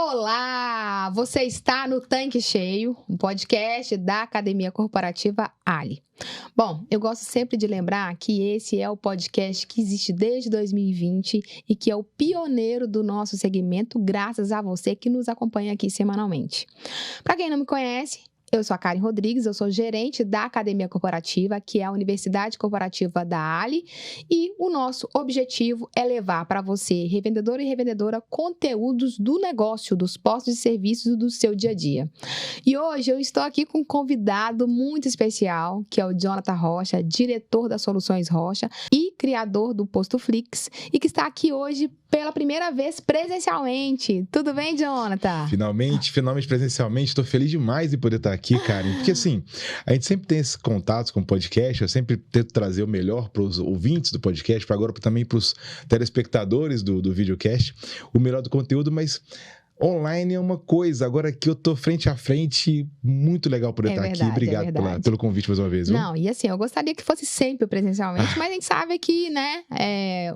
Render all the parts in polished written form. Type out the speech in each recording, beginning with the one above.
Olá! Você está no Tanque Cheio, um podcast da Academia Corporativa Ali. Bom, eu gosto sempre de lembrar que esse é o podcast que existe desde 2020 e que é o pioneiro do nosso segmento, graças a você que nos acompanha aqui semanalmente. Para quem não me conhece, eu sou a Karen Rodrigues, eu sou gerente da Academia Corporativa, que é a Universidade Corporativa da Ali, e o nosso objetivo é levar para você, revendedor e revendedora, conteúdos do negócio, dos postos de serviços do seu dia a dia. E hoje eu estou aqui com um convidado muito especial, que é o Jonathan Rocha, diretor da Soluções Rocha e criador do Posto Flix, e que está aqui hoje pela primeira vez presencialmente. Tudo bem, Jonathan? Finalmente presencialmente. Estou feliz demais de poder estar aqui, Karen. Porque assim, a gente sempre tem esses contatos com o podcast, eu sempre tento trazer o melhor para os ouvintes do podcast, para agora também para os telespectadores do videocast, o melhor do conteúdo, mas online é uma coisa, agora aqui eu tô frente a frente, muito legal poder estar aqui. Obrigado pelo convite mais uma vez. Viu? Não, e assim, eu gostaria que fosse sempre presencialmente, mas a gente sabe que, né,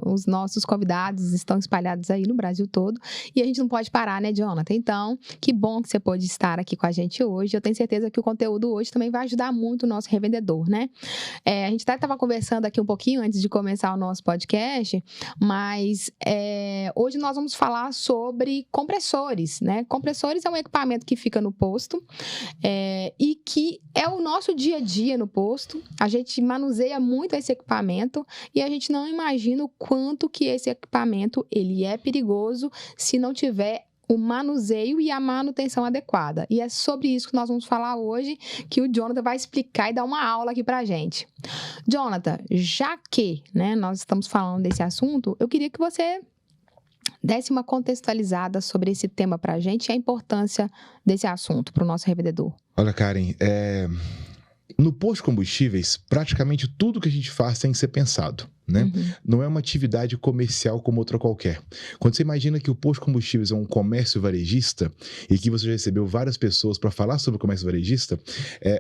os nossos convidados estão espalhados aí no Brasil todo e a gente não pode parar, né, Jonathan? Então, que bom que você pôde estar aqui com a gente hoje. Eu tenho certeza que o conteúdo hoje também vai ajudar muito o nosso revendedor, né? A gente até estava conversando aqui um pouquinho antes de começar o nosso podcast, mas hoje nós vamos falar sobre compressores. Né? Compressores é um equipamento que fica no posto e que é o nosso dia a dia no posto. A gente manuseia muito esse equipamento e a gente não imagina o quanto que esse equipamento ele é perigoso se não tiver o manuseio e a manutenção adequada. E é sobre isso que nós vamos falar hoje, que o Jonathan vai explicar e dar uma aula aqui pra gente. Jonathan, já que, né, nós estamos falando desse assunto, eu queria que você desse uma contextualizada sobre esse tema para a gente e a importância desse assunto para o nosso revendedor. Olha, Karen, no posto de combustíveis, praticamente tudo que a gente faz tem que ser pensado, né? Uhum. Não é uma atividade comercial como outra qualquer. Quando você imagina que o posto de combustíveis é um comércio varejista e que você já recebeu várias pessoas para falar sobre o comércio varejista,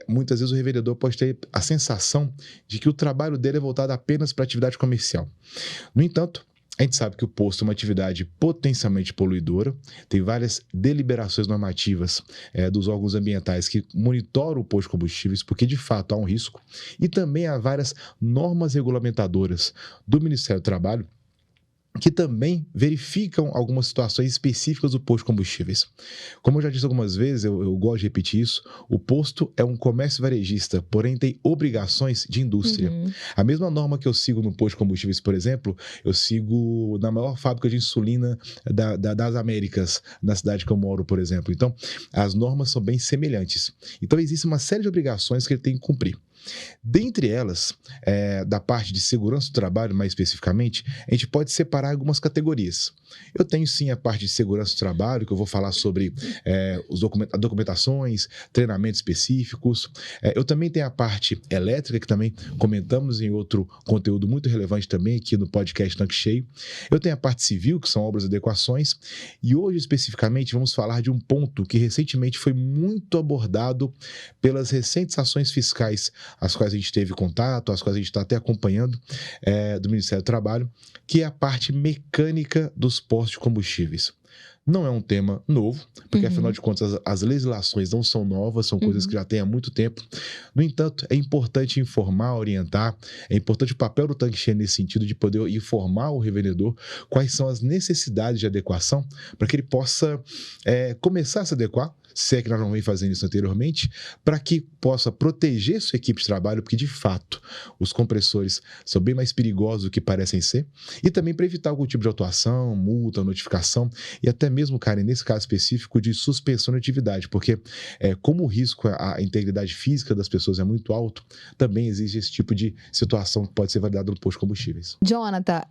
muitas vezes o revendedor pode ter a sensação de que o trabalho dele é voltado apenas para a atividade comercial. No entanto, a gente sabe que o posto é uma atividade potencialmente poluidora, tem várias deliberações normativas dos órgãos ambientais que monitoram o posto de combustíveis, porque de fato há um risco, e também há várias normas regulamentadoras do Ministério do Trabalho que também verificam algumas situações específicas do posto de combustíveis. Como eu já disse algumas vezes, eu gosto de repetir isso, o posto é um comércio varejista, porém tem obrigações de indústria. Uhum. A mesma norma que eu sigo no posto de combustíveis, por exemplo, eu sigo na maior fábrica de insulina das Américas, na cidade que eu moro, por exemplo. Então, as normas são bem semelhantes. Então, existe uma série de obrigações que ele tem que cumprir. Dentre elas, da parte de segurança do trabalho, mais especificamente, a gente pode separar algumas categorias. Eu tenho sim a parte de segurança do trabalho, que eu vou falar sobre documentações, treinamentos específicos. Eu também tenho a parte elétrica, que também comentamos em outro conteúdo muito relevante também aqui no podcast Tanque Cheio. Eu tenho a parte civil, que são obras e adequações. E hoje, especificamente, vamos falar de um ponto que recentemente foi muito abordado pelas recentes ações fiscais as quais a gente teve contato, as quais a gente está até acompanhando do Ministério do Trabalho, que é a parte mecânica dos postos de combustíveis. Não é um tema novo, porque afinal de contas as legislações não são novas, são coisas que já tem há muito tempo. No entanto, é importante informar, orientar, é importante o papel do Tanque Cheio nesse sentido de poder informar o revendedor quais são as necessidades de adequação para que ele possa começar a se adequar, se é que nós não vem fazendo isso anteriormente, para que possa proteger sua equipe de trabalho, porque de fato os compressores são bem mais perigosos do que parecem ser, e também para evitar algum tipo de autuação, multa, notificação, e até mesmo, Karen, nesse caso específico, de suspensão de atividade, porque como o risco à integridade física das pessoas é muito alto, também existe esse tipo de situação que pode ser validada no posto de combustíveis. Jonathan,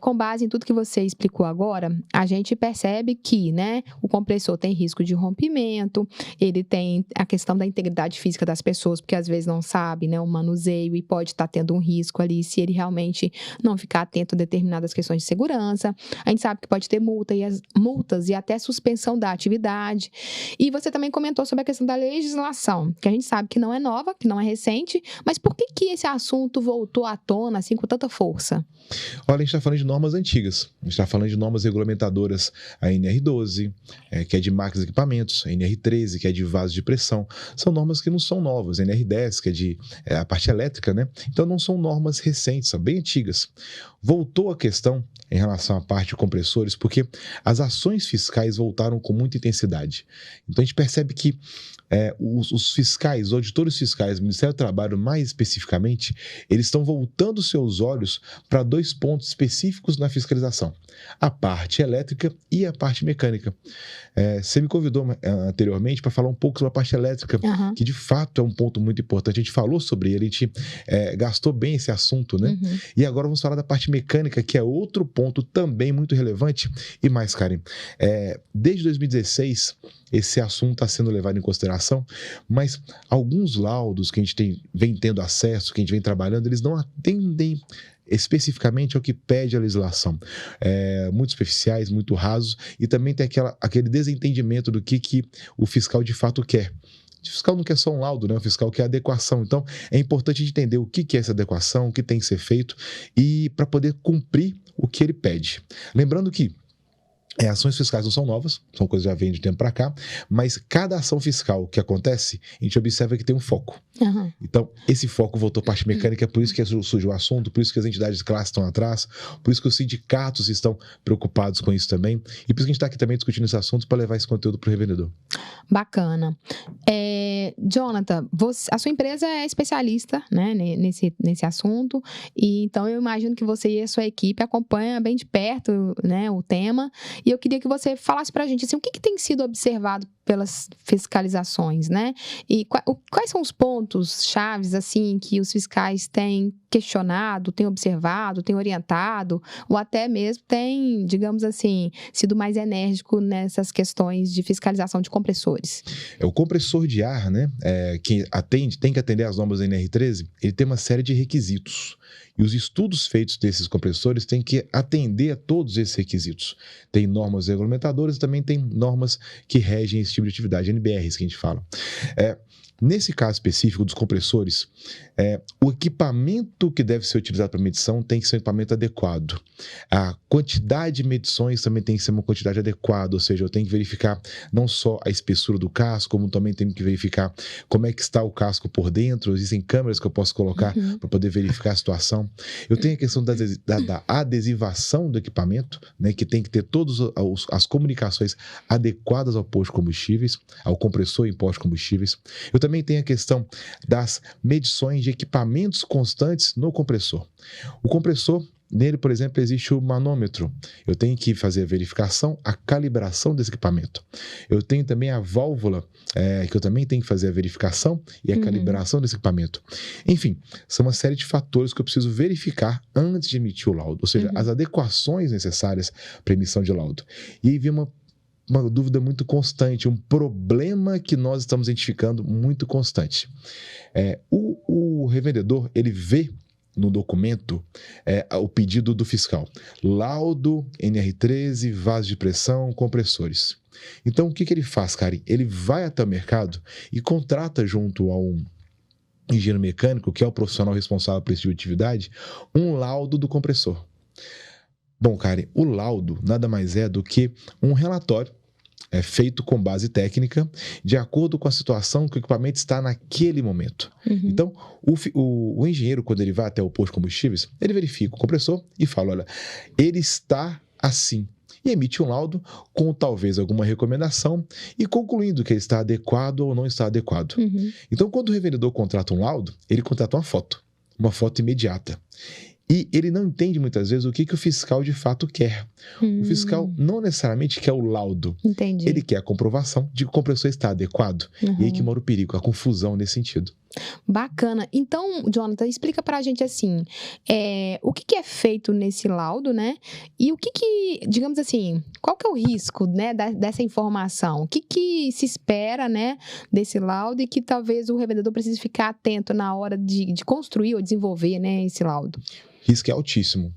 com base em tudo que você explicou agora, a gente percebe que, né, o compressor tem risco de rompimento, equipamento, ele tem a questão da integridade física das pessoas, porque às vezes não sabe, né, o manuseio e pode estar tendo um risco ali se ele realmente não ficar atento a determinadas questões de segurança. A gente sabe que pode ter multas e até suspensão da atividade. E você também comentou sobre a questão da legislação, que a gente sabe que não é nova, que não é recente, mas por que esse assunto voltou à tona assim com tanta força? Olha, a gente está falando de normas antigas, a gente está falando de normas regulamentadoras, a NR12, que é de máquinas e equipamentos, a NR13, que é de vasos de pressão, são normas que não são novas, a NR10, que é de a parte elétrica, né? Então não são normas recentes, são bem antigas. Voltou a questão em relação à parte de compressores, porque as ações fiscais voltaram com muita intensidade. Então a gente percebe que os fiscais, os auditores fiscais, o Ministério do Trabalho mais especificamente, eles estão voltando seus olhos para 2 pontos específicos na fiscalização: a parte elétrica e a parte mecânica. Você me convidou anteriormente para falar um pouco sobre a parte elétrica, que de fato é um ponto muito importante. A gente falou sobre ele, a gente gastou bem esse assunto, né? E agora vamos falar da parte mecânica, que é outro ponto também muito relevante. E mais, Karen, desde 2016 esse assunto está sendo levado em consideração, mas alguns laudos que a gente vem tendo acesso, que a gente vem trabalhando, eles não atendem especificamente ao que pede a legislação. Muito superficiais, muito rasos, e também tem aquele desentendimento do que o fiscal de fato quer. O fiscal não quer só um laudo, né? O fiscal quer adequação. Então, é importante entender o que é essa adequação, o que tem que ser feito, e para poder cumprir o que ele pede. Lembrando que ações fiscais não são novas, são coisas que já vêm de tempo para cá, mas cada ação fiscal que acontece, a gente observa que tem um foco. Então, esse foco voltou para a parte mecânica, por isso que surgiu o assunto, por isso que as entidades de classe estão atrás, por isso que os sindicatos estão preocupados com isso também, e por isso que a gente está aqui também discutindo esse assunto para levar esse conteúdo para o revendedor. Bacana. Jonathan, a sua empresa é especialista, né, nesse assunto, e então eu imagino que você e a sua equipe acompanham bem de perto, né, o tema. E eu queria que você falasse para a gente assim, o que tem sido observado pelas fiscalizações, né? E quais são os pontos chaves assim que os fiscais têm questionado, têm observado, têm orientado, ou até mesmo têm, digamos assim, sido mais enérgico nessas questões de fiscalização de compressores? O compressor de ar, né, que tem que atender às normas da NR13, ele tem uma série de requisitos. E os estudos feitos desses compressores têm que atender a todos esses requisitos. Tem normas regulamentadoras e também tem normas que regem esse tipo de atividade, NBRs que a gente fala. Nesse caso específico dos compressores, o equipamento que deve ser utilizado para medição tem que ser um equipamento adequado. A quantidade de medições também tem que ser uma quantidade adequada, ou seja, eu tenho que verificar não só a espessura do casco, como também tenho que verificar como é que está o casco por dentro. Existem câmeras que eu posso colocar para poder verificar a situação. Eu tenho a questão da adesivação do equipamento, né, que tem que ter todas as comunicações adequadas ao posto de combustíveis, ao compressor e posto de combustíveis. Eu também tenho a questão das medições de equipamentos constantes no compressor. O compressor, nele, por exemplo, existe o manômetro. Eu tenho que fazer a verificação, a calibração desse equipamento. Eu tenho também a válvula, que eu também tenho que fazer a verificação e a calibração desse equipamento. Enfim, são uma série de fatores que eu preciso verificar antes de emitir o laudo, ou seja, as adequações necessárias para a emissão de laudo. E aí vem uma dúvida muito constante, um problema que nós estamos identificando muito constante. O revendedor, ele vê no documento o pedido do fiscal: laudo, NR13, vaso de pressão, compressores. Então, o que ele faz, Karen? Ele vai até o mercado e contrata junto a um engenheiro mecânico, que é o profissional responsável por esse tipo de atividade, um laudo do compressor. Bom, Karen, o laudo nada mais é do que um relatório feito com base técnica, de acordo com a situação que o equipamento está naquele momento. Então, o engenheiro, quando ele vai até o posto de combustíveis, ele verifica o compressor e fala: olha, ele está assim. E emite um laudo com talvez alguma recomendação e concluindo que ele está adequado ou não está adequado. Então, quando o revendedor contrata um laudo, ele contrata uma foto imediata. E ele não entende muitas vezes o que o fiscal de fato quer. O fiscal não necessariamente quer o laudo. Entendi. Ele quer a comprovação de que o compressor está adequado. E aí que mora o perigo, a confusão nesse sentido. Bacana. Então, Jonathan, explica pra gente assim, o que é feito nesse laudo, né? E o que, digamos assim, qual que é o risco, né, dessa informação? O que se espera, né, desse laudo e que talvez o revendedor precise ficar atento na hora de construir ou desenvolver, né, esse laudo? Risco é altíssimo.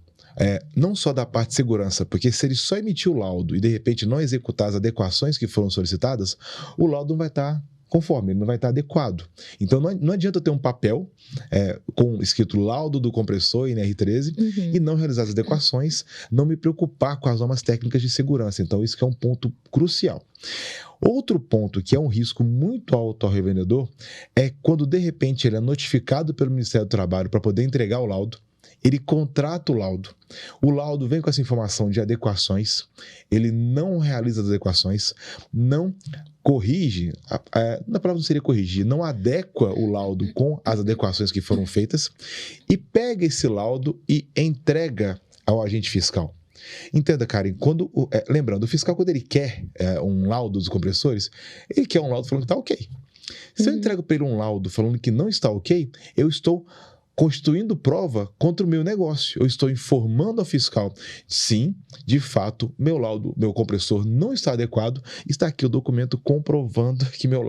Não só da parte de segurança, porque se ele só emitir o laudo e de repente não executar as adequações que foram solicitadas, o laudo não vai estar conforme, ele não vai estar adequado. Então não adianta eu ter um papel com escrito laudo do compressor NR13 e não realizar as adequações, não me preocupar com as normas técnicas de segurança. Então isso que é um ponto crucial. Outro ponto que é um risco muito alto ao revendedor é quando de repente ele é notificado pelo Ministério do Trabalho para poder entregar o laudo. Ele contrata o laudo vem com essa informação de adequações, ele não realiza as adequações, não corrige, na palavra não seria corrigir, não adequa o laudo com as adequações que foram feitas e pega esse laudo e entrega ao agente fiscal. Entenda, Karen, lembrando, o fiscal quando ele quer um laudo dos compressores, ele quer um laudo falando que está ok. Se eu entrego para ele um laudo falando que não está ok, eu estou constituindo prova contra o meu negócio. Eu estou informando ao fiscal, sim, de fato, meu laudo, meu compressor não está adequado, está aqui o documento comprovando que meu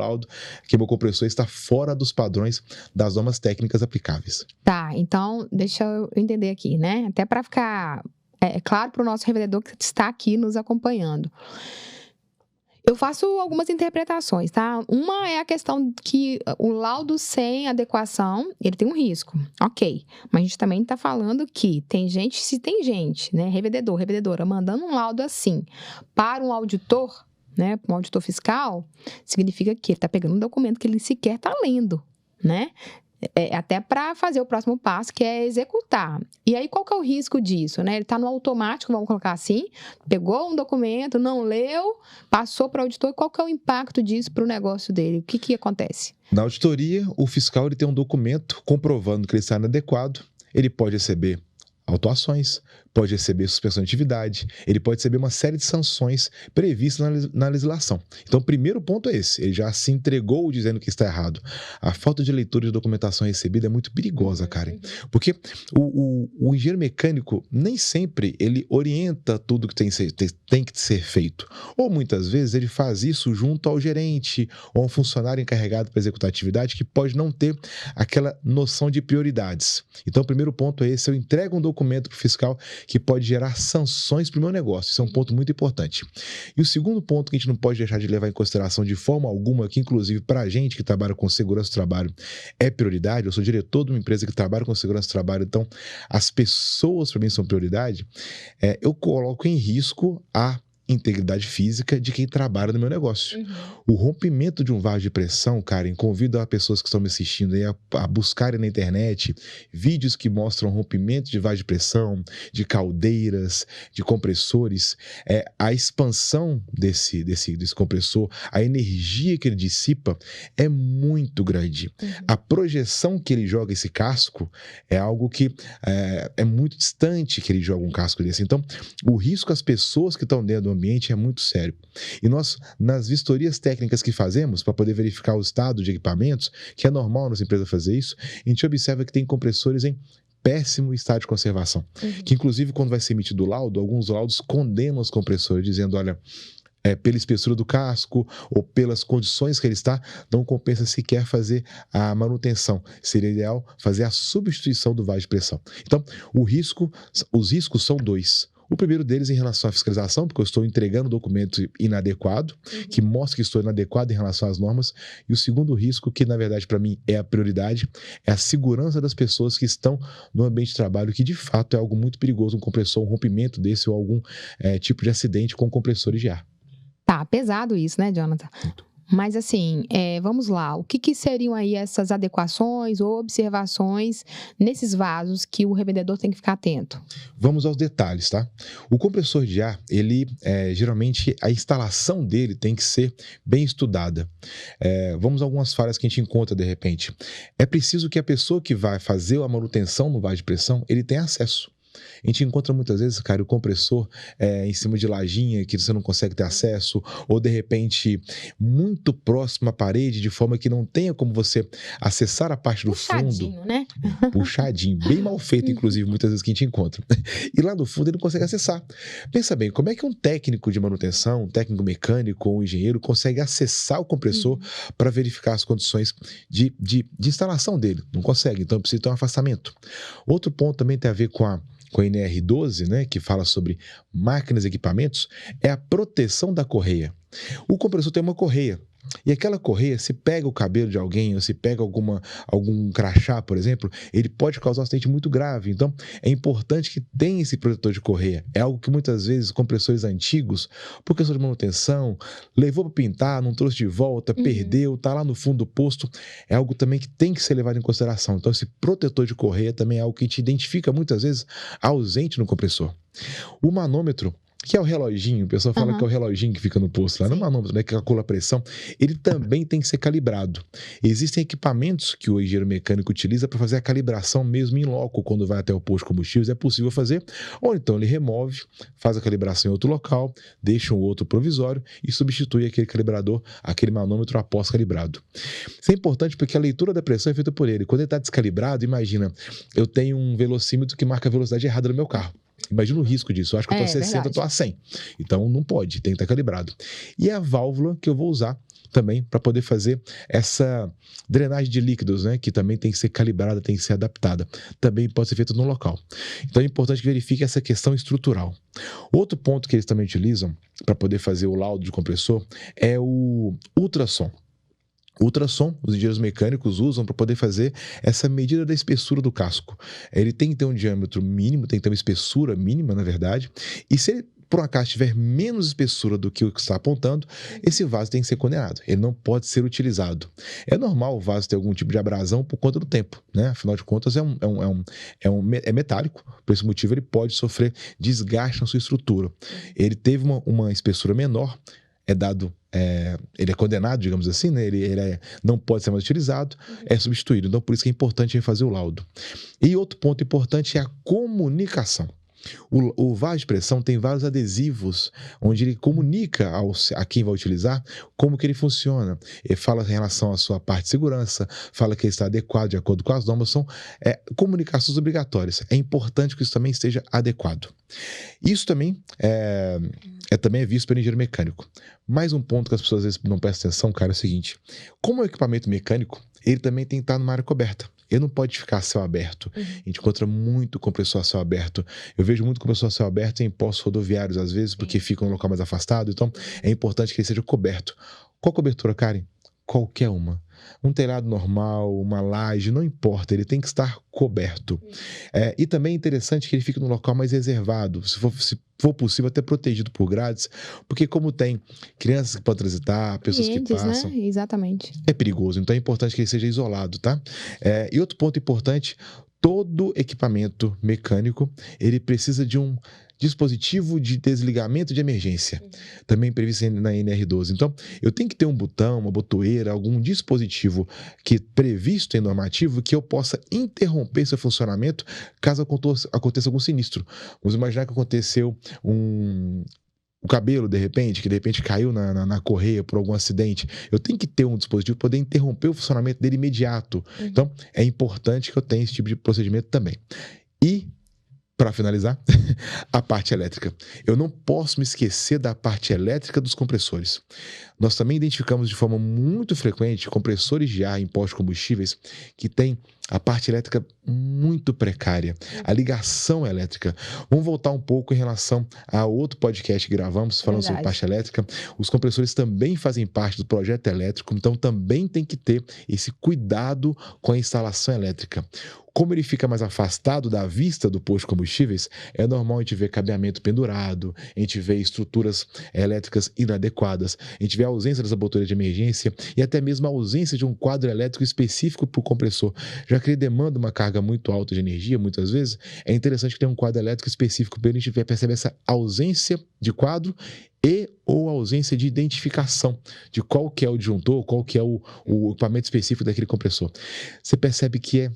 compressor está fora dos padrões das normas técnicas aplicáveis. Tá, então deixa eu entender aqui, né? Até para ficar claro para o nosso revendedor que está aqui nos acompanhando. Eu faço algumas interpretações, tá? Uma é a questão que o laudo sem adequação, ele tem um risco, ok. Mas a gente também está falando que se tem gente, né, revendedora, mandando um laudo assim para um auditor, né, para um auditor fiscal, significa que ele está pegando um documento que ele sequer está lendo, né? Até para fazer o próximo passo, que é executar. E aí, qual que é o risco disso, né? Ele está no automático, vamos colocar assim, pegou um documento, não leu, passou para o auditor, qual que é o impacto disso para o negócio dele? O que acontece? Na auditoria, o fiscal ele tem um documento comprovando que ele está inadequado, ele pode receber autuações, pode receber suspensão de atividade, ele pode receber uma série de sanções previstas na legislação. Então, o primeiro ponto é esse, ele já se entregou dizendo que está errado. A falta de leitura de documentação recebida é muito perigosa, Karen, porque o engenheiro mecânico nem sempre ele orienta tudo que tem que ser feito, ou muitas vezes ele faz isso junto ao gerente ou a um funcionário encarregado para executar a atividade que pode não ter aquela noção de prioridades. Então, o primeiro ponto é esse, eu entrego um documento para o fiscal que pode gerar sanções para o meu negócio. Isso é um ponto muito importante. E o segundo ponto que a gente não pode deixar de levar em consideração de forma alguma, que inclusive para a gente que trabalha com segurança do trabalho é prioridade, eu sou diretor de uma empresa que trabalha com segurança do trabalho, então as pessoas para mim são prioridade, eu coloco em risco a integridade física de quem trabalha no meu negócio. O rompimento de um vaso de pressão, Karen, convido as pessoas que estão me assistindo aí a buscarem na internet vídeos que mostram rompimento de vaso de pressão, de caldeiras, de compressores, a expansão desse compressor, a energia que ele dissipa é muito grande. A projeção que ele joga esse casco é algo que é muito distante que ele joga um casco desse. Então, o risco às pessoas que estão dentro do ambiente é muito sério. E nós, nas vistorias técnicas que fazemos, para poder verificar o estado de equipamentos, que é normal nas empresas fazer isso, a gente observa que tem compressores em péssimo estado de conservação. Que, inclusive, quando vai ser emitido o laudo, alguns laudos condenam os compressores, dizendo, olha, pela espessura do casco ou pelas condições que ele está, não compensa sequer fazer a manutenção. Seria ideal fazer a substituição do vaso de pressão. Então, os riscos são dois. O primeiro deles em relação à fiscalização, porque eu estou entregando um documento inadequado, que mostra que estou inadequado em relação às normas. E o segundo risco, que na verdade para mim é a prioridade, é a segurança das pessoas que estão no ambiente de trabalho, que de fato é algo muito perigoso, um compressor, um rompimento desse ou algum tipo de acidente com compressores de ar. Tá, pesado isso, né, Jonathan? Mas assim, vamos lá, o que seriam aí essas adequações ou observações nesses vasos que o revendedor tem que ficar atento? Vamos aos detalhes, tá? O compressor de ar, ele, geralmente, a instalação dele tem que ser bem estudada. Vamos a algumas falhas que a gente encontra de repente. É preciso que a pessoa que vai fazer a manutenção no vaso de pressão, ele tenha acesso. A gente encontra muitas vezes, cara, o compressor em cima de lajinha que você não consegue ter acesso, ou de repente muito próximo à parede, de forma que não tenha como você acessar a parte do fundo. Né? Puxadinho, bem mal feito, inclusive, muitas vezes que a gente encontra. E lá no fundo ele não consegue acessar. Pensa bem, como é que um técnico de manutenção, um técnico mecânico ou um engenheiro consegue acessar o compressor para verificar as condições de instalação dele? Não consegue, então precisa ter um afastamento. Outro ponto também tem a ver com a NR12, né, que fala sobre máquinas e equipamentos, é a proteção da correia. O compressor tem uma correia. E aquela correia, se pega o cabelo de alguém, ou se pega algum crachá, por exemplo, ele pode causar um acidente muito grave. Então, é importante que tenha esse protetor de correia. É algo que muitas vezes compressores antigos, por questão de manutenção, levou para pintar, não trouxe de volta, perdeu, está lá no fundo do posto. É algo também que tem que ser levado em consideração. Então, esse protetor de correia também é algo que a gente identifica muitas vezes ausente no compressor. O manômetro, que é o reloginho, o pessoal fala que é o reloginho que fica no posto lá, no manômetro, né, que calcula a pressão, ele também tem que ser calibrado. Existem equipamentos que o engenheiro mecânico utiliza para fazer a calibração mesmo em loco, quando vai até o posto de combustíveis, é possível fazer, ou então ele remove, faz a calibração em outro local, deixa um outro provisório e substitui aquele calibrador, aquele manômetro após calibrado. Isso é importante porque a leitura da pressão é feita por ele. Quando ele está descalibrado, imagina, eu tenho um velocímetro que marca a velocidade errada no meu carro. Imagina o risco disso. Eu acho que eu estou a 60, eu estou a 100. Então não pode, tem que estar calibrado. E a válvula que eu vou usar também para poder fazer essa drenagem de líquidos, né, que também tem que ser calibrada, tem que ser adaptada. Também pode ser feito no local. Então é importante que verifique essa questão estrutural. Outro ponto que eles também utilizam para poder fazer o laudo de compressor é o ultrassom. O ultrassom, os engenheiros mecânicos usam para poder fazer essa medida da espessura do casco. Ele tem que ter um diâmetro mínimo, tem que ter uma espessura mínima, na verdade, e se ele por um acaso tiver menos espessura do que o que está apontando, esse vaso tem que ser condenado. Ele não pode ser utilizado. É normal o vaso ter algum tipo de abrasão por conta do tempo, né? Afinal de contas, é metálico. Por esse motivo, ele pode sofrer desgaste na sua estrutura. Ele teve uma espessura menor, ele é condenado, digamos assim, né? Ele não pode ser mais utilizado, é substituído. Então, por isso que é importante refazer o laudo. E outro ponto importante é a comunicação. O vaso de pressão tem vários adesivos onde ele comunica a quem vai utilizar como que ele funciona. Ele fala em relação à sua parte de segurança, fala que ele está adequado de acordo com as normas, são comunicações obrigatórias. É importante que isso também esteja adequado. Isso também também é visto pelo engenheiro mecânico. Mais um ponto que as pessoas às vezes não prestam atenção, cara, é o seguinte: como é um equipamento mecânico, ele também tem que estar numa área coberta. Ele não pode ficar a céu aberto. A gente encontra muito compressor a céu aberto. Eu vejo muito compressor a céu aberto em postos rodoviários, às vezes, porque fica em um local mais afastado. Então, é importante que ele seja coberto. Qual cobertura, Karen? Qualquer uma. Um telhado normal, uma laje, não importa, ele tem que estar coberto. E também é interessante que ele fique num local mais reservado, se for possível, até protegido por grades, porque como tem crianças que podem transitar, pessoas que passam... Né? Exatamente. É perigoso, então é importante que ele seja isolado, tá? E outro ponto importante, todo equipamento mecânico, ele precisa de um dispositivo de desligamento de emergência, também previsto na NR12. Então, eu tenho que ter um botão, uma botoeira, algum dispositivo que previsto em normativo que eu possa interromper seu funcionamento caso aconteça algum sinistro. Vamos imaginar que aconteceu o cabelo, de repente caiu na correia por algum acidente. Eu tenho que ter um dispositivo para poder interromper o funcionamento dele imediato. Então, é importante que eu tenha esse tipo de procedimento também. E, para finalizar, a parte elétrica. Eu não posso me esquecer da parte elétrica dos compressores. Nós também identificamos de forma muito frequente compressores de ar em postos de combustíveis que têm a parte elétrica muito precária, a ligação elétrica. Vamos voltar um pouco em relação a outro podcast que gravamos falando sobre parte elétrica. Os compressores também fazem parte do projeto elétrico, então também tem que ter esse cuidado com a instalação elétrica. Como ele fica mais afastado da vista do posto de combustíveis, é normal a gente ver cabeamento pendurado, a gente vê estruturas elétricas inadequadas, a gente vê a ausência dessa botoeira de emergência e até mesmo a ausência de um quadro elétrico específico para o compressor. Já que ele demanda uma carga muito alta de energia, muitas vezes, é interessante que tenha um quadro elétrico específico para a gente perceber essa ausência de quadro ou ausência de identificação de qual que é o disjuntor, qual que é o equipamento específico daquele compressor. Você percebe que é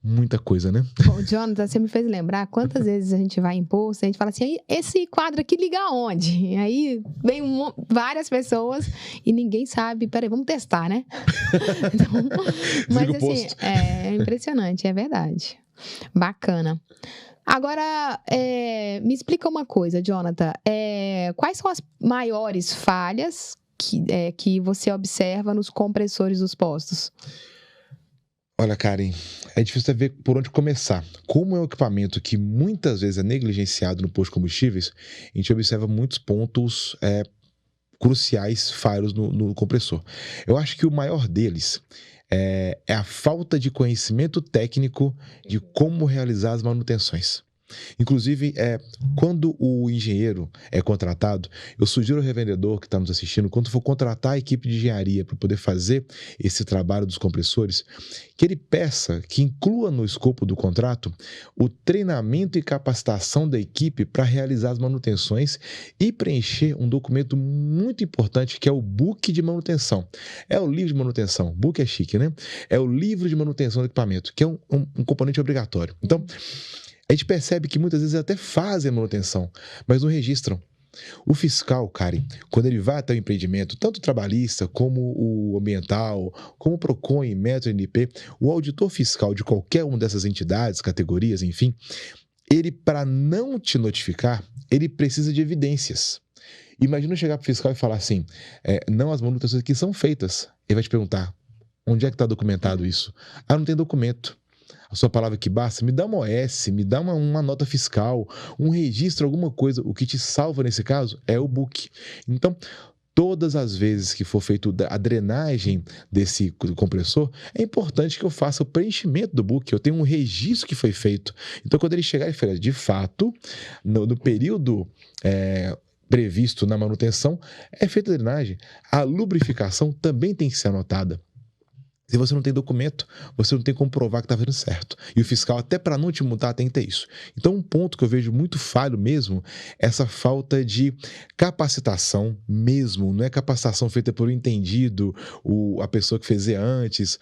Muita coisa, né? Bom, Jonathan, você me fez lembrar quantas vezes a gente vai em posto e a gente fala assim, esse quadro aqui liga aonde? E aí vem várias pessoas e ninguém sabe. Peraí, vamos testar, né? Então, mas assim, é impressionante, é verdade. Bacana. Agora, me explica uma coisa, Jonathan. Quais são as maiores falhas que você observa nos compressores dos postos? Olha, Karen, é difícil saber por onde começar. Como é um equipamento que muitas vezes é negligenciado no posto de combustíveis, a gente observa muitos pontos cruciais, falhos no compressor. Eu acho que o maior deles é a falta de conhecimento técnico de como realizar as manutenções. Inclusive, quando o engenheiro é contratado, eu sugiro ao revendedor que está nos assistindo, quando for contratar a equipe de engenharia para poder fazer esse trabalho dos compressores, que ele peça, que inclua no escopo do contrato o treinamento e capacitação da equipe para realizar as manutenções e preencher um documento muito importante que é o book de manutenção. É o livro de manutenção. Book é chique, né? É o livro de manutenção do equipamento, que é um componente obrigatório. Então, a gente percebe que muitas vezes até fazem a manutenção, mas não registram. O fiscal, Karen, quando ele vai até o empreendimento, tanto o trabalhista como o ambiental, como o PROCON e Metro NP, o auditor fiscal de qualquer uma dessas entidades, categorias, enfim, ele, para não te notificar, ele precisa de evidências. Imagina chegar para o fiscal e falar assim, não, as manutenções aqui são feitas. Ele vai te perguntar, onde é que está documentado isso? Ah, não tem documento. A sua palavra que basta, me dá uma OS, me dá uma nota fiscal, um registro, alguma coisa. O que te salva nesse caso é o book. Então, todas as vezes que for feita a drenagem desse compressor, é importante que eu faça o preenchimento do book, eu tenho um registro que foi feito. Então, quando ele chegar e falar, de fato, no período previsto na manutenção, é feita a drenagem. A lubrificação também tem que ser anotada. Se você não tem documento, você não tem como provar que está fazendo certo. E o fiscal, até para não te multar, tem que ter isso. Então, um ponto que eu vejo muito falho mesmo é essa falta de capacitação mesmo. Não é capacitação feita por um entendido, a pessoa que fez antes,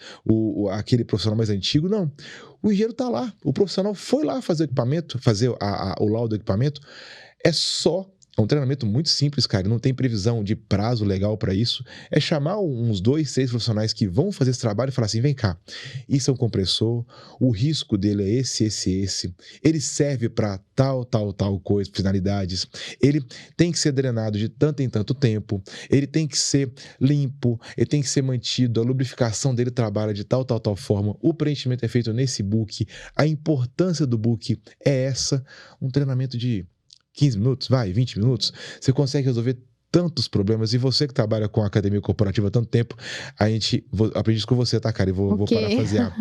aquele profissional mais antigo, não. O engenheiro está lá, o profissional foi lá fazer o equipamento, fazer o laudo do equipamento. É um treinamento muito simples, cara, não tem previsão de prazo legal para isso. É chamar uns 2, 6 profissionais que vão fazer esse trabalho e falar assim, vem cá, isso é um compressor, o risco dele é esse. Ele serve para tal coisa, finalidades. Ele tem que ser drenado de tanto em tanto tempo, ele tem que ser limpo, ele tem que ser mantido, a lubrificação dele trabalha de tal forma, o preenchimento é feito nesse book, a importância do book é essa, um treinamento de 15 minutos, 20 minutos, você consegue resolver tantos problemas. E você que trabalha com a academia corporativa há tanto tempo, aprendi isso com você, tá, cara? Vou parafrasear.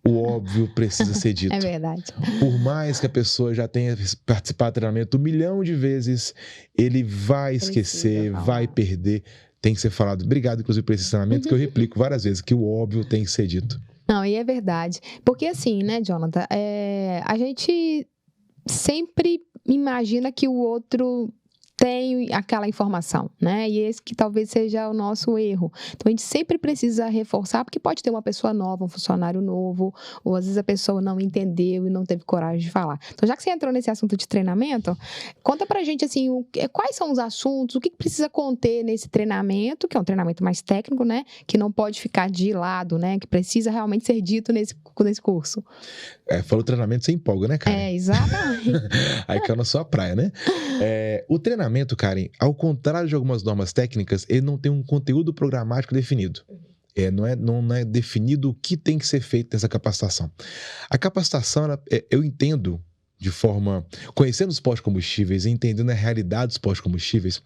O óbvio precisa ser dito. É verdade. Por mais que a pessoa já tenha participado do treinamento 1 milhão de vezes, ele vai esquecer, vai perder. Tem que ser falado. Obrigado, inclusive, por esse treinamento, que eu replico várias vezes, que o óbvio tem que ser dito. Não, e é verdade. Porque assim, né, Jonathan, a gente sempre imagina que o outro tem aquela informação, né? E esse que talvez seja o nosso erro. Então, a gente sempre precisa reforçar, porque pode ter uma pessoa nova, um funcionário novo, ou às vezes a pessoa não entendeu e não teve coragem de falar. Então, já que você entrou nesse assunto de treinamento, conta pra gente, assim, quais são os assuntos, o que precisa conter nesse treinamento, que é um treinamento mais técnico, né? Que não pode ficar de lado, né? Que precisa realmente ser dito nesse curso. Falou treinamento, você empolga, né, Karen? Exatamente. Aí caiu na sua praia, né? O treinamento, Karen, ao contrário de algumas normas técnicas, ele não tem um conteúdo programático definido. Não é definido o que tem que ser feito nessa capacitação. A capacitação, eu entendo de forma... Conhecendo os pós-combustíveis e entendendo a realidade dos pós-combustíveis,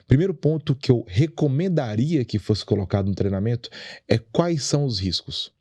primeiro ponto que eu recomendaria que fosse colocado no treinamento é quais são os riscos.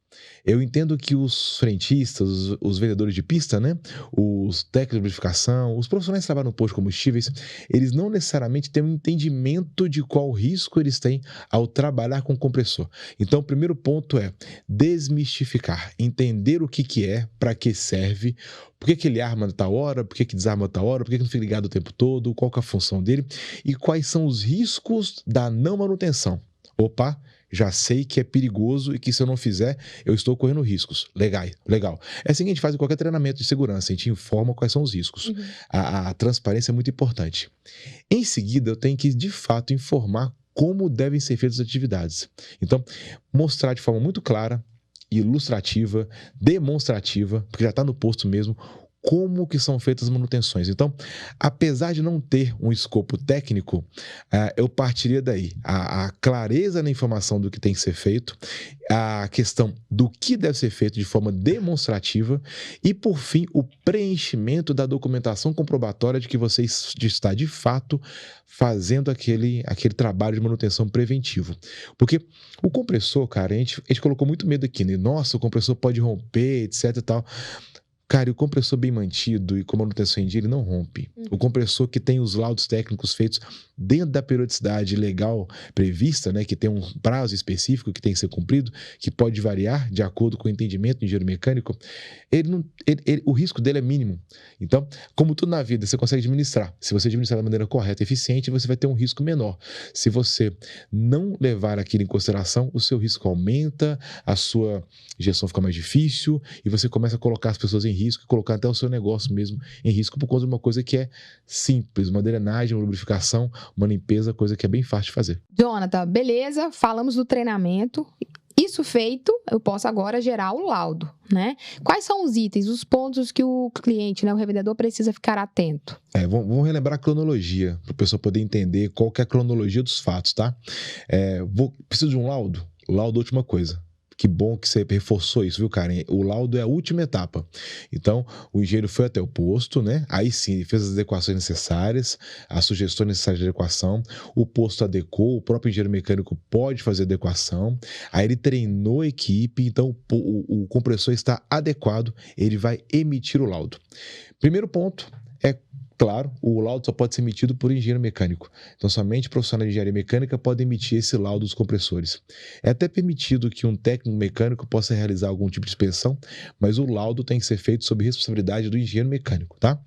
Eu entendo que os frentistas, os vendedores de pista, né? Os técnicos de lubrificação, os profissionais que trabalham no posto de combustíveis, eles não necessariamente têm um entendimento de qual risco eles têm ao trabalhar com compressor. Então, o primeiro ponto é desmistificar, entender o que é, para que serve, por que ele arma a tal hora, por que desarma a tal hora, por que não fica ligado o tempo todo, qual que é a função dele e quais são os riscos da não manutenção. Opa! já sei que é perigoso e que se eu não fizer, eu estou correndo riscos. Legal. É assim que a gente faz em qualquer treinamento de segurança, a gente informa quais são os riscos. A transparência é muito importante. Em seguida, eu tenho que, de fato, informar como devem ser feitas as atividades. Então, mostrar de forma muito clara, ilustrativa, demonstrativa, porque já está no posto mesmo, como que são feitas as manutenções. Então, apesar de não ter um escopo técnico, eu partiria daí. A clareza na informação do que tem que ser feito, a questão do que deve ser feito de forma demonstrativa e, por fim, o preenchimento da documentação comprobatória de que você está, de fato, fazendo aquele trabalho de manutenção preventivo. Porque o compressor, cara, a gente colocou muito medo aqui, né? Nossa, o compressor pode romper, etc e tal. Cara, e o compressor bem mantido e com manutenção em dia, ele não rompe. O compressor que tem os laudos técnicos feitos dentro da periodicidade legal prevista, né, que tem um prazo específico que tem que ser cumprido, que pode variar de acordo com o entendimento do engenheiro mecânico, o risco dele é mínimo. Então, como tudo na vida, você consegue administrar. Se você administrar da maneira correta e eficiente, você vai ter um risco menor. Se você não levar aquilo em consideração, o seu risco aumenta, a sua gestão fica mais difícil e você começa a colocar as pessoas em risco e colocar até o seu negócio mesmo em risco por conta de uma coisa que é simples, uma drenagem, uma lubrificação, uma limpeza, coisa que é bem fácil de fazer. Jonathan, beleza, falamos do treinamento. Isso feito, eu posso agora gerar o laudo, né? Quais são os itens, os pontos que o cliente, né, o revendedor precisa ficar atento? Vamos relembrar a cronologia, para o pessoal poder entender qual que é a cronologia dos fatos, tá? Preciso de um laudo? Laudo é a última coisa. Que bom que você reforçou isso, viu, Karen? O laudo é a última etapa. Então, o engenheiro foi até o posto, né? Aí sim, ele fez as adequações necessárias, as sugestões necessárias de adequação, o posto adequou, o próprio engenheiro mecânico pode fazer adequação, aí ele treinou a equipe, então o compressor está adequado, ele vai emitir o laudo. Primeiro ponto é, claro, o laudo só pode ser emitido por engenheiro mecânico. Então, somente profissionais de engenharia mecânica podem emitir esse laudo dos compressores. É até permitido que um técnico mecânico possa realizar algum tipo de inspeção, mas o laudo tem que ser feito sob responsabilidade do engenheiro mecânico, tá?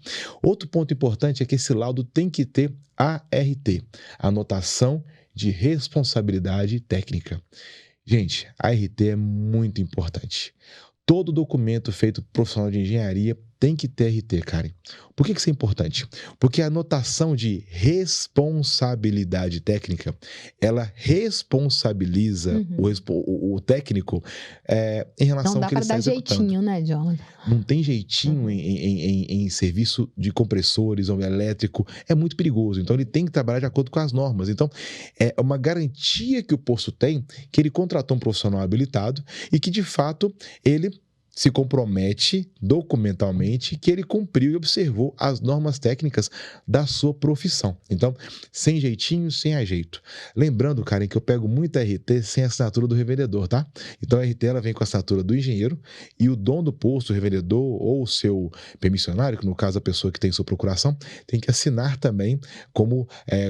Outro ponto importante é que esse laudo tem que ter ART, anotação de responsabilidade técnica. Gente, a ART é muito importante. Todo documento feito por profissional de engenharia tem que ter RT, Karen. Por que isso é importante? Porque a anotação de responsabilidade técnica, ela responsabiliza o técnico em relação ao que ele está executando. Não dá para dar jeitinho, né, Jonathan? Não tem jeitinho em serviço de compressores ou elétrico. É muito perigoso. Então, ele tem que trabalhar de acordo com as normas. Então, é uma garantia que o posto tem que ele contratou um profissional habilitado e que, de fato, ele se compromete documentalmente que ele cumpriu e observou as normas técnicas da sua profissão. Então, sem jeitinho, sem ajeito. Lembrando, Karen, que eu pego muita RT sem a assinatura do revendedor, tá? Então, a RT ela vem com a assinatura do engenheiro e o dono do posto, o revendedor ou o seu permissionário, que no caso a pessoa que tem sua procuração, tem que assinar também como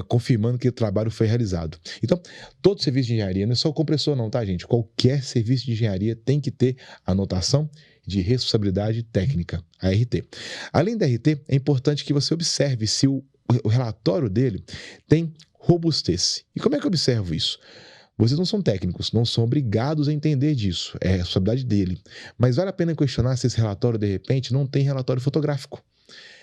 confirmando que o trabalho foi realizado. Então, todo serviço de engenharia, não é só o compressor não, tá, gente? Qualquer serviço de engenharia tem que ter anotação de responsabilidade técnica, a RT. Além da RT, é importante que você observe se o relatório dele tem robustez. E como é que eu observo isso? Vocês não são técnicos, não são obrigados a entender disso, é a responsabilidade dele. Mas vale a pena questionar se esse relatório, de repente, não tem relatório fotográfico.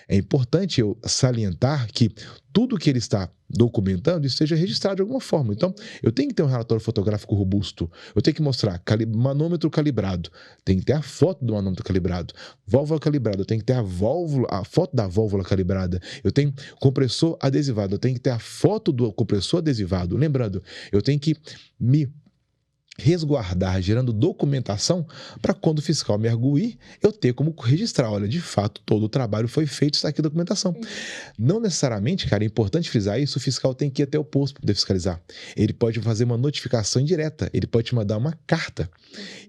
É importante eu salientar que tudo que ele está documentando esteja registrado de alguma forma. Então, eu tenho que ter um relatório fotográfico robusto. Eu tenho que mostrar manômetro calibrado. Tem que ter a foto do manômetro calibrado. Válvula calibrada. Eu tenho que ter a foto da válvula calibrada. Eu tenho compressor adesivado. Eu tenho que ter a foto do compressor adesivado. Lembrando, eu tenho que me resguardar, gerando documentação para quando o fiscal me arguir, eu ter como registrar, olha, de fato, todo o trabalho foi feito, está aqui a documentação. Não necessariamente, cara, é importante frisar isso, o fiscal tem que ir até o posto para poder fiscalizar. Ele pode fazer uma notificação indireta, ele pode te mandar uma carta.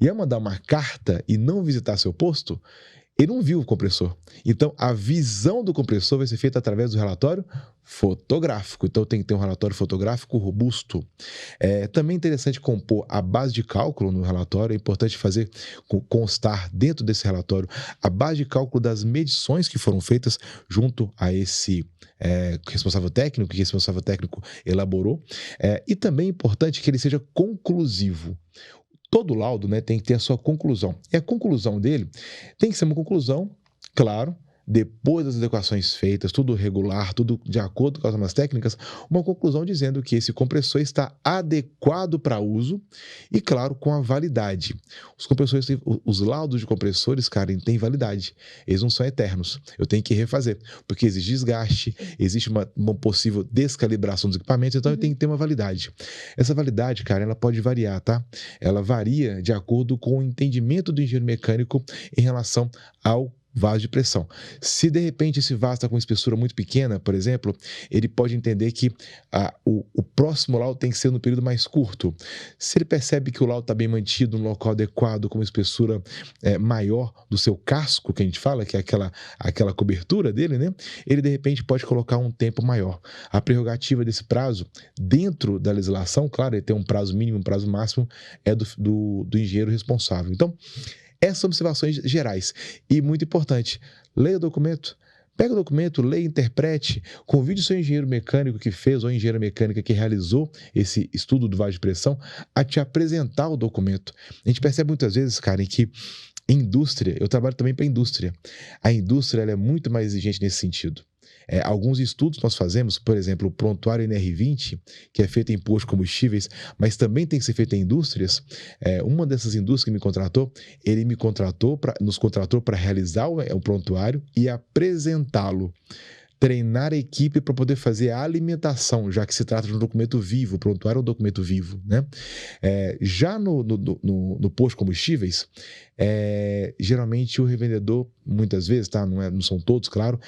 E ao mandar uma carta e não visitar seu posto, Ele não viu o compressor. Então, a visão do compressor vai ser feita através do relatório fotográfico. Então, tem que ter um relatório fotográfico robusto. Também é interessante compor a base de cálculo no relatório. É importante fazer constar dentro desse relatório a base de cálculo das medições que foram feitas junto a esse responsável técnico, que o responsável técnico elaborou. E também é importante que ele seja conclusivo. Todo laudo, né, tem que ter a sua conclusão. E a conclusão dele tem que ser uma conclusão, claro, depois das adequações feitas, tudo regular, tudo de acordo com as normas técnicas, uma conclusão dizendo que esse compressor está adequado para uso e, claro, com a validade. Os compressores, os laudos de compressores, cara, têm validade. Eles não são eternos. Eu tenho que refazer, porque existe desgaste, existe uma possível descalibração dos equipamentos, então eu tenho que ter uma validade. Essa validade, cara, ela pode variar, tá? Ela varia de acordo com o entendimento do engenheiro mecânico em relação ao vaso de pressão. Se de repente esse vaso está com uma espessura muito pequena, por exemplo, ele pode entender que o próximo laudo tem que ser no período mais curto. Se ele percebe que o laudo está bem mantido no local adequado, com uma espessura maior do seu casco, que a gente fala, que é aquela cobertura dele, né? Ele de repente pode colocar um tempo maior. A prerrogativa desse prazo, dentro da legislação, claro, ele tem um prazo mínimo, um prazo máximo, é do engenheiro responsável. Então, essas são observações gerais. E muito importante, leia o documento. Pega o documento, leia, interprete, convide o seu engenheiro mecânico que fez ou a engenheira mecânica que realizou esse estudo do vaso de pressão a te apresentar o documento. A gente percebe muitas vezes, Karen, que indústria, eu trabalho também para a indústria. A indústria ela é muito mais exigente nesse sentido. Alguns estudos nós fazemos, por exemplo, o prontuário NR20, que é feito em postos de combustíveis, mas também tem que ser feito em indústrias. Uma dessas indústrias que me contratou, ele nos contratou para realizar o prontuário e apresentá-lo. Treinar a equipe para poder fazer a alimentação, já que se trata de um documento vivo, o prontuário é um documento vivo, né? Já no posto de combustíveis, geralmente o revendedor, muitas vezes, tá? Não são todos, claro,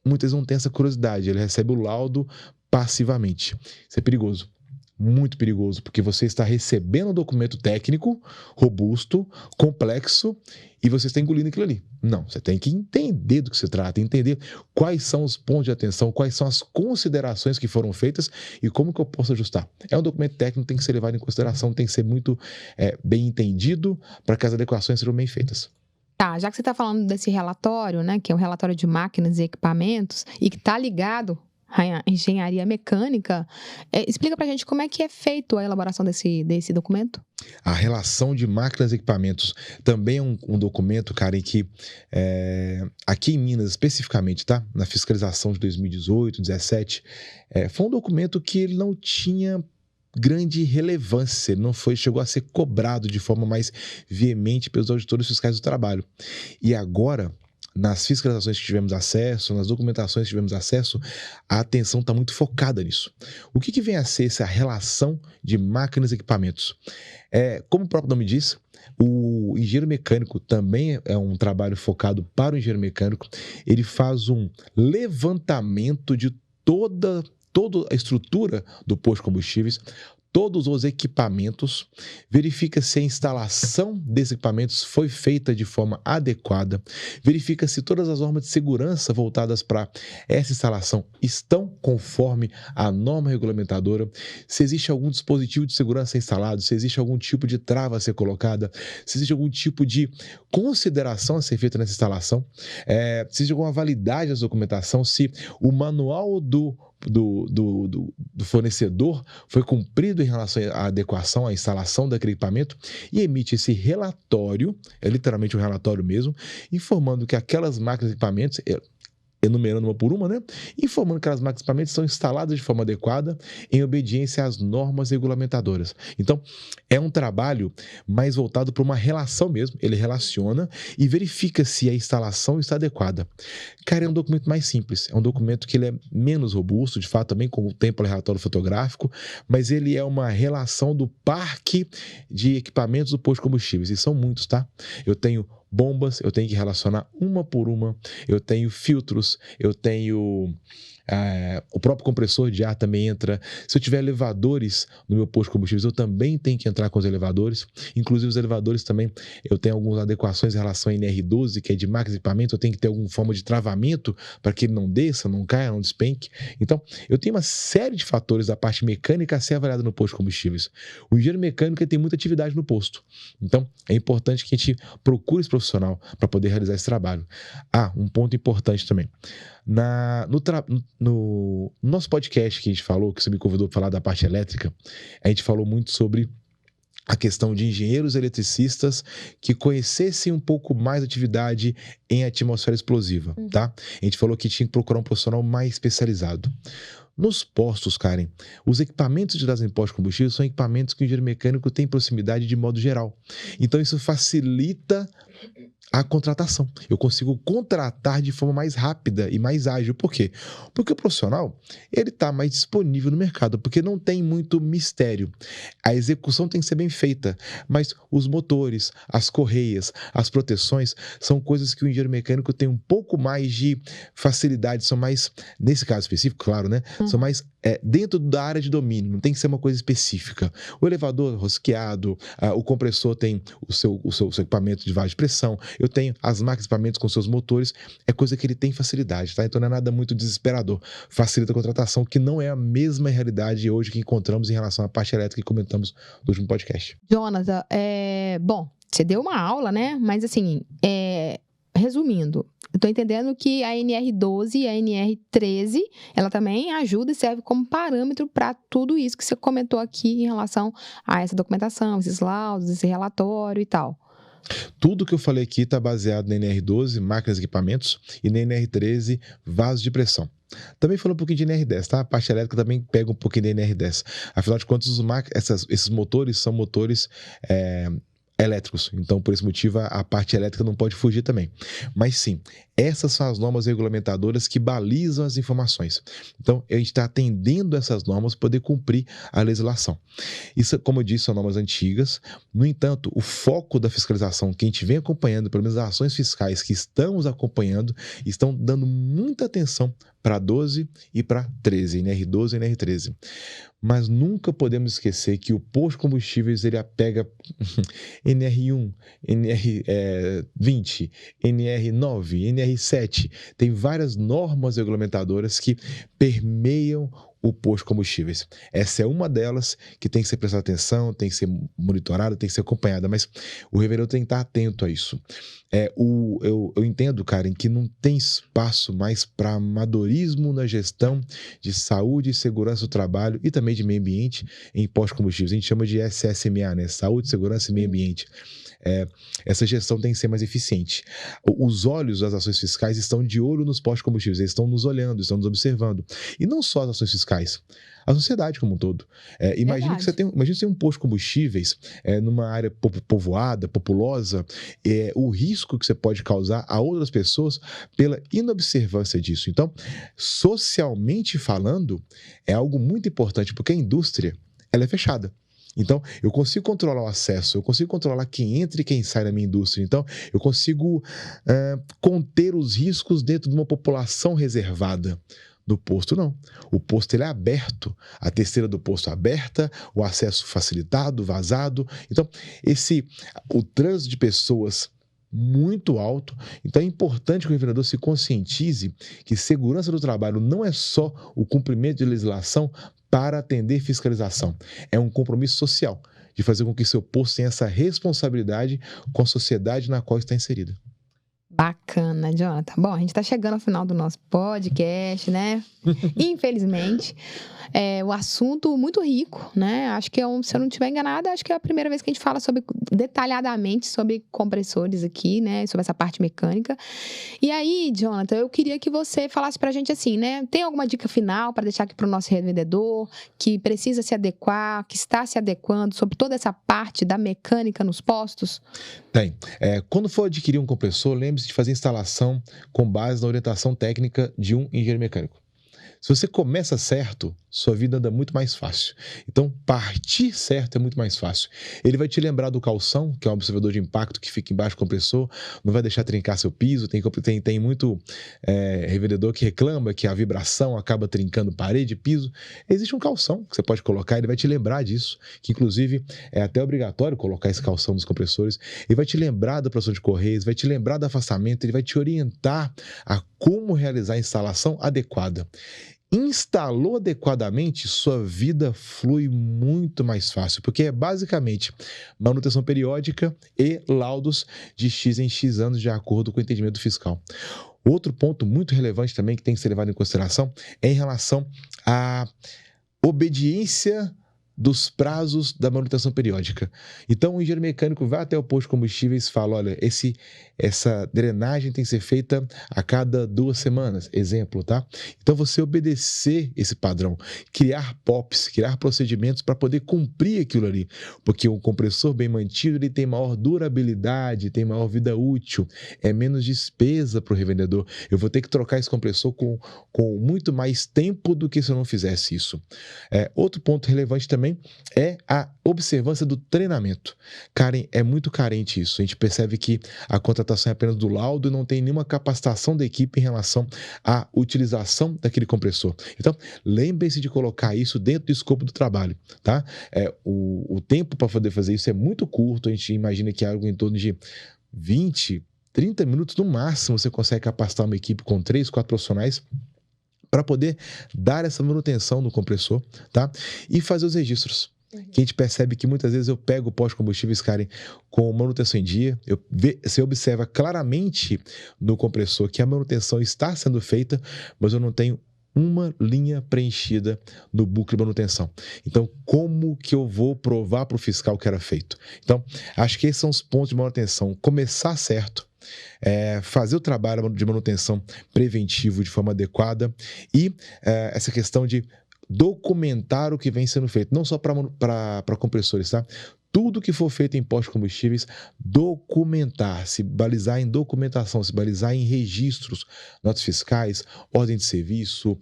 muitas vezes não tem essa curiosidade, ele recebe o laudo passivamente. Isso é perigoso. Muito perigoso, porque você está recebendo um documento técnico, robusto, complexo, e você está engolindo aquilo ali. Não, você tem que entender do que se trata, entender quais são os pontos de atenção, quais são as considerações que foram feitas e como que eu posso ajustar. É um documento técnico, tem que ser levado em consideração, tem que ser muito bem entendido para que as adequações sejam bem feitas. Tá, já que você está falando desse relatório, né, que é um relatório de máquinas e equipamentos e que está ligado à engenharia mecânica, explica pra gente como é que é feito a elaboração desse documento. A relação de máquinas e equipamentos também é um documento, cara, em que aqui em Minas especificamente, tá? Na fiscalização de 2018, 2017, foi um documento que ele não tinha grande relevância, não chegou a ser cobrado de forma mais veemente pelos auditores fiscais do trabalho. E agora, nas fiscalizações que tivemos acesso, nas documentações que tivemos acesso, a atenção está muito focada nisso. O que vem a ser essa relação de máquinas e equipamentos? Como o próprio nome diz, o engenheiro mecânico também é um trabalho focado para o engenheiro mecânico. Ele faz um levantamento de toda a estrutura do posto de combustíveis, todos os equipamentos, verifica se a instalação desses equipamentos foi feita de forma adequada, verifica se todas as normas de segurança voltadas para essa instalação estão conforme a norma regulamentadora, se existe algum dispositivo de segurança instalado, se existe algum tipo de trava a ser colocada, se existe algum tipo de consideração a ser feita nessa instalação, se existe alguma validade da documentação, se o manual do fornecedor foi cumprido em relação à adequação, à instalação daquele equipamento, e emite esse relatório, é literalmente um relatório mesmo, informando que aquelas máquinas e equipamentos, enumerando uma por uma, né? Informando que as máquinas e equipamentos são instaladas de forma adequada em obediência às normas regulamentadoras. Então, é um trabalho mais voltado para uma relação mesmo. Ele relaciona e verifica se a instalação está adequada. Cara, é um documento mais simples. É um documento que ele é menos robusto, de fato, também com o tempo relatório fotográfico, mas ele é uma relação do parque de equipamentos do posto de combustíveis. E são muitos, tá? Eu tenho bombas, eu tenho que relacionar uma por uma, eu tenho filtros, eu tenho O próprio compressor de ar também entra. Se eu tiver elevadores no meu posto de combustíveis, eu também tenho que entrar com os elevadores. Inclusive os elevadores também, eu tenho algumas adequações em relação a NR12, que é de máquinas de equipamento, eu tenho que ter alguma forma de travamento para que ele não desça, não caia, não despenque. Então, eu tenho uma série de fatores da parte mecânica a ser avaliada no posto de combustíveis. O engenheiro mecânico tem muita atividade no posto. Então, é importante que a gente procure esse profissional para poder realizar esse trabalho. Um ponto importante também. No nosso podcast que a gente falou, que você me convidou para falar da parte elétrica, a gente falou muito sobre a questão de engenheiros eletricistas que conhecessem um pouco mais a atividade em atmosfera explosiva, tá? A gente falou que tinha que procurar um profissional mais especializado. Nos postos, Karen, os equipamentos de em postos de combustível são equipamentos que o engenheiro mecânico tem proximidade de modo geral. Então, isso facilita a contratação. Eu consigo contratar de forma mais rápida e mais ágil. Por quê? Porque o profissional, ele está mais disponível no mercado, porque não tem muito mistério. A execução tem que ser bem feita, mas os motores, as correias, as proteções, são coisas que o engenheiro mecânico tem um pouco mais de facilidade, são mais, nesse caso específico, claro, né? São mais dentro da área de domínio, não tem que ser uma coisa específica. O elevador rosqueado, o compressor tem o seu equipamento de vazão de pressão, eu tenho as máquinas de equipamentos com seus motores, é coisa que ele tem facilidade, tá? Então não é nada muito desesperador. Facilita a contratação, que não é a mesma realidade hoje que encontramos em relação à parte elétrica que comentamos no último podcast. Jonathan, bom, você deu uma aula, né? Mas assim, resumindo, eu tô entendendo que a NR12 e a NR13, ela também ajuda e serve como parâmetro para tudo isso que você comentou aqui em relação a essa documentação, esses laudos, esse relatório e tal. Tudo que eu falei aqui está baseado na NR12, máquinas e equipamentos, e na NR13, vasos de pressão. Também falando um pouquinho de NR10, tá? A parte elétrica também pega um pouquinho de NR10. Afinal de contas, esses motores são motores elétricos. Então, por esse motivo, a parte elétrica não pode fugir também. Mas sim, essas são as normas regulamentadoras que balizam as informações. Então, a gente está atendendo essas normas para poder cumprir a legislação. Isso, como eu disse, são normas antigas. No entanto, o foco da fiscalização que a gente vem acompanhando, pelo menos as ações fiscais que estamos acompanhando, estão dando muita atenção para 12 e para 13, NR12 e NR13. Mas nunca podemos esquecer que o posto de combustíveis ele pega NR1, NR20, NR9, NR7. Tem várias normas regulamentadoras que permeiam o posto de combustíveis. Essa é uma delas que tem que ser prestada atenção, tem que ser monitorada, tem que ser acompanhada, mas o reverendo tem que estar atento a isso. Eu entendo, Karen, que não tem espaço mais para amadorismo na gestão de saúde e segurança do trabalho e também de meio ambiente em postos de combustíveis. A gente chama de SSMA, né? Saúde, segurança e meio ambiente. Essa gestão tem que ser mais eficiente. Os olhos das ações fiscais estão de olho nos postos de combustíveis, eles estão nos olhando, estão nos observando. E não só as ações fiscais, a sociedade como um todo. Imagina que você tem um posto de combustíveis numa área povoada, populosa, o risco que você pode causar a outras pessoas pela inobservância disso. Então, socialmente falando, é algo muito importante, porque a indústria ela é fechada. Então, eu consigo controlar o acesso, eu consigo controlar quem entra e quem sai da minha indústria. Então, eu consigo conter os riscos dentro de uma população reservada. Do posto, não. O posto ele é aberto, a terceira do posto é aberta, o acesso facilitado, vazado. Então, o trânsito de pessoas muito alto. Então, é importante que o governador se conscientize que segurança do trabalho não é só o cumprimento de legislação para atender fiscalização. É um compromisso social de fazer com que seu posto tenha essa responsabilidade com a sociedade na qual está inserida. Bacana, Jonathan. Bom, a gente está chegando ao final do nosso podcast, né? Infelizmente. O assunto muito rico, né? Acho que, se eu não estiver enganada, acho que é a primeira vez que a gente fala detalhadamente sobre compressores aqui, né? Sobre essa parte mecânica. E aí, Jonathan, eu queria que você falasse pra gente assim, né? Tem alguma dica final para deixar aqui pro nosso revendedor que precisa se adequar, que está se adequando sobre toda essa parte da mecânica nos postos? Tem. Quando for adquirir um compressor, lembre-se de fazer instalação com base na orientação técnica de um engenheiro mecânico. Se você começa certo, sua vida anda muito mais fácil. Então, partir certo é muito mais fácil. Ele vai te lembrar do calção, que é um observador de impacto que fica embaixo do compressor, não vai deixar trincar seu piso. Tem muito revendedor que reclama que a vibração acaba trincando parede, piso. Existe um calção que você pode colocar, ele vai te lembrar disso, que inclusive é até obrigatório colocar esse calção nos compressores. Ele vai te lembrar da produção de correios, vai te lembrar do afastamento, ele vai te orientar a como realizar a instalação adequada. Instalou adequadamente, sua vida flui muito mais fácil, porque é basicamente manutenção periódica e laudos de X em X anos de acordo com o entendimento fiscal. Outro ponto muito relevante também que tem que ser levado em consideração é em relação à obediência dos prazos da manutenção periódica. Então, o engenheiro mecânico vai até o posto de combustíveis e fala, olha, essa drenagem tem que ser feita a cada 2 semanas, exemplo, tá? Então, você obedecer esse padrão, criar POPs, criar procedimentos para poder cumprir aquilo ali, porque um compressor bem mantido, ele tem maior durabilidade, tem maior vida útil, é menos despesa para o revendedor. Eu vou ter que trocar esse compressor com muito mais tempo do que se eu não fizesse isso. Outro ponto relevante também é a observância do treinamento. Karen, é muito carente isso. A gente percebe que a contratação é apenas do laudo e não tem nenhuma capacitação da equipe em relação à utilização daquele compressor. Então, lembre-se de colocar isso dentro do escopo do trabalho, tá? O tempo para poder fazer isso é muito curto. A gente imagina que é algo em torno de 20, 30 minutos no máximo você consegue capacitar uma equipe com 3, 4 profissionais para poder dar essa manutenção no compressor, tá? E fazer os registros. Que a gente percebe que muitas vezes eu pego o posto de combustíveis, Karen, com manutenção em dia, você observa claramente no compressor que a manutenção está sendo feita, mas eu não tenho uma linha preenchida no bucle de manutenção. Então, como que eu vou provar para o fiscal que era feito? Então, acho que esses são os pontos de manutenção. Começar certo, fazer o trabalho de manutenção preventivo de forma adequada e essa questão de documentar o que vem sendo feito, não só para compressores, tá? Tudo que for feito em postos de combustíveis, documentar, se balizar em documentação, se balizar em registros, notas fiscais, ordem de serviço,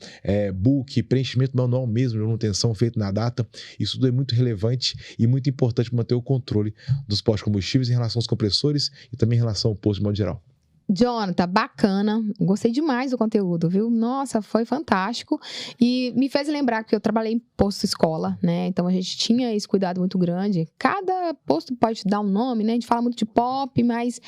book, preenchimento manual mesmo de manutenção feito na data. Isso tudo é muito relevante e muito importante para manter o controle dos postos de combustíveis em relação aos compressores e também em relação ao posto de modo geral. Jonathan, bacana, gostei demais do conteúdo, viu? Nossa, foi fantástico e me fez lembrar que eu trabalhei em posto escola, né? Então a gente tinha esse cuidado muito grande. Cada posto pode dar um nome, né? A gente fala muito de POP, mas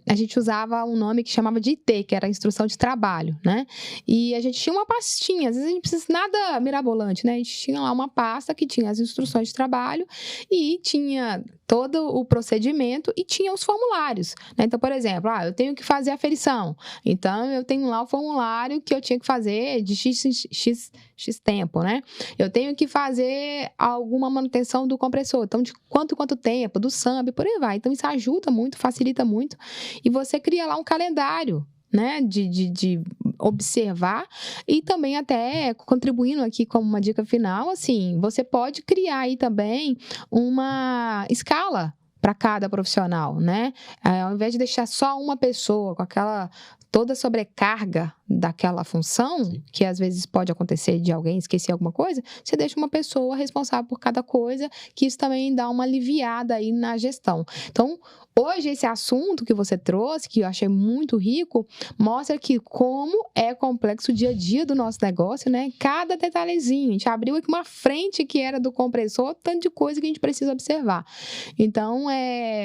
a gente usava um nome que chamava de IT, que era Instrução de Trabalho, né? E a gente tinha uma pastinha, às vezes a gente precisa nada mirabolante, né? A gente tinha lá uma pasta que tinha as instruções de trabalho e tinha todo o procedimento e tinha os formulários, né? Então, por exemplo, eu tenho que fazer a aferição. Então, eu tenho lá o formulário que eu tinha que fazer de X tempo, né? Eu tenho que fazer alguma manutenção do compressor. Então, de quanto tempo, do SAMB, por aí vai. Então, isso ajuda muito, facilita muito. E você cria lá um calendário, né, de observar e também até contribuindo aqui como uma dica final, assim, você pode criar aí também uma escala para cada profissional, né? Ao invés de deixar só uma pessoa com aquela toda a sobrecarga daquela função, sim, que às vezes pode acontecer de alguém esquecer alguma coisa, você deixa uma pessoa responsável por cada coisa, que isso também dá uma aliviada aí na gestão. Então, hoje esse assunto que você trouxe, que eu achei muito rico, mostra que como é complexo o dia a dia do nosso negócio, né? Cada detalhezinho. A gente abriu aqui uma frente que era do compressor, tanto de coisa que a gente precisa observar. Então,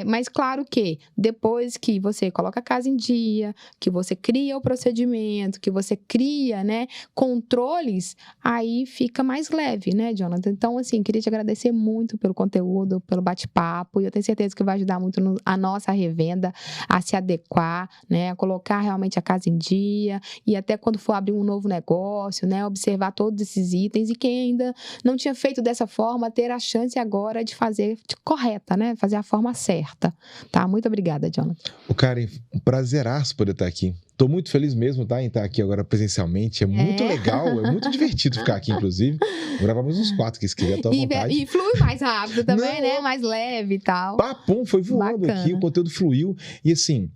mas claro que depois que você coloca a casa em dia, que você cria o procedimento, que você cria, né, controles, aí fica mais leve, né, Jonathan? Então, assim, queria te agradecer muito pelo conteúdo, pelo bate-papo, e eu tenho certeza que vai ajudar muito a nossa revenda a se adequar, né, a colocar realmente a casa em dia, e até quando for abrir um novo negócio, né, observar todos esses itens, e quem ainda não tinha feito dessa forma, ter a chance agora de fazer correta, né, fazer a forma certa, tá? Muito obrigada, Jonathan. Karen, um prazeraço poder estar aqui. Estou muito feliz mesmo, tá, em estar aqui agora presencialmente. É muito legal, é muito divertido ficar aqui, inclusive. Vou gravar mais uns 4 que se quiser, à tua vontade. E flui mais rápido também, né? Mais leve e tal. Papum, foi voando aqui, o conteúdo fluiu. E assim,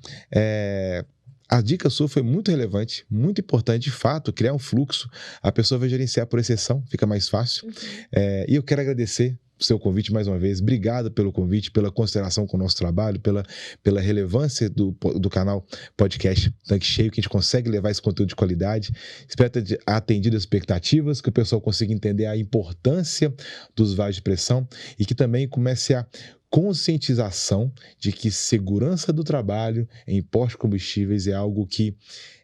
a dica sua foi muito relevante, muito importante, de fato, criar um fluxo. A pessoa vai gerenciar por exceção, fica mais fácil. E eu quero agradecer o seu convite mais uma vez. Obrigado pelo convite, pela consideração com o nosso trabalho, pela relevância do canal Podcast Tanque Cheio, que a gente consegue levar esse conteúdo de qualidade. Espero ter atendido as expectativas, que o pessoal consiga entender a importância dos vasos de pressão e que também comece a conscientização de que segurança do trabalho em postos de combustíveis é algo que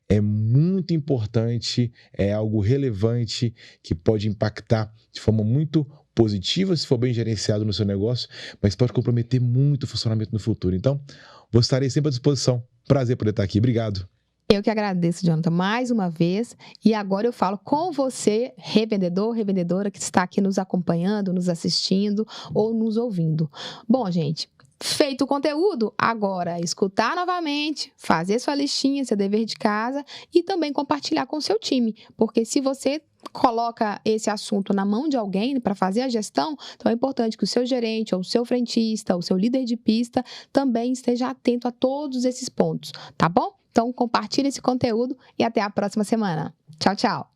é muito importante, é algo relevante, que pode impactar de forma muito positiva se for bem gerenciado no seu negócio, mas pode comprometer muito o funcionamento no futuro. Então, vou estar sempre à disposição. Prazer poder estar aqui. Obrigado. Eu que agradeço, Jonathan, mais uma vez. E agora eu falo com você, revendedor, revendedora, que está aqui nos acompanhando, nos assistindo ou nos ouvindo. Bom, gente, feito o conteúdo, agora escutar novamente, fazer sua listinha, seu dever de casa e também compartilhar com o seu time. Porque se você coloca esse assunto na mão de alguém para fazer a gestão, então é importante que o seu gerente, ou o seu frentista, ou o seu líder de pista também esteja atento a todos esses pontos, tá bom? Então compartilhe esse conteúdo e até a próxima semana. Tchau, tchau!